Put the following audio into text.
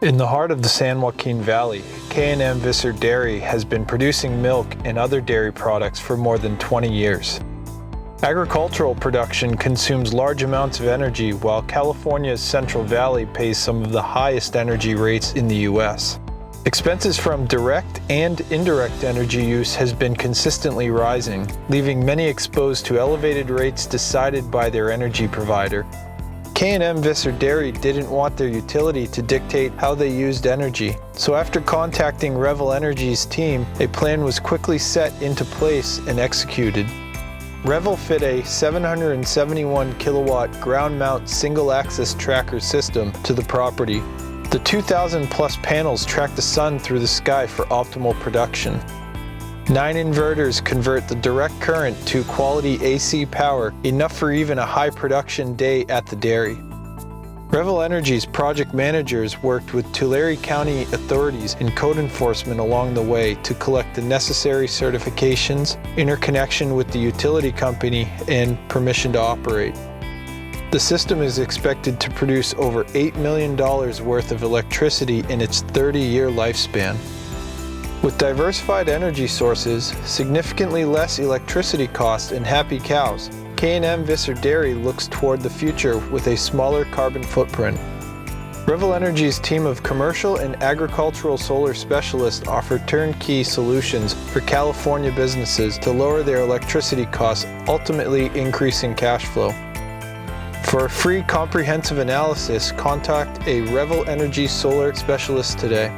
In the heart of the San Joaquin Valley, K&M Visser Dairy has been producing milk and other dairy products for more than 20 years. Agricultural production consumes large amounts of energy, while California's Central Valley pays some of the highest energy rates in the U.S. Expenses from direct and indirect energy use has been consistently rising, leaving many exposed to elevated rates decided by their energy provider. K&M Visser Dairy didn't want their utility to dictate how they used energy, so after contacting Revel Energy's team, a plan was quickly set into place and executed. Revel fit a 771 kilowatt ground mount single axis tracker system to the property. The 2,000 plus panels track the sun through the sky for optimal production. 9 inverters convert the direct current to quality AC power, enough for even a high production day at the dairy. Revel Energy's project managers worked with Tulare County authorities and code enforcement along the way to collect the necessary certifications, interconnection with the utility company, and permission to operate. The system is expected to produce over $8 million worth of electricity in its 30-year lifespan. With diversified energy sources, significantly less electricity costs, and happy cows, K&M Visser Dairy looks toward the future with a smaller carbon footprint. Revel Energy's team of commercial and agricultural solar specialists offer turnkey solutions for California businesses to lower their electricity costs, ultimately increasing cash flow. For a free comprehensive analysis, contact a Revel Energy solar specialist today.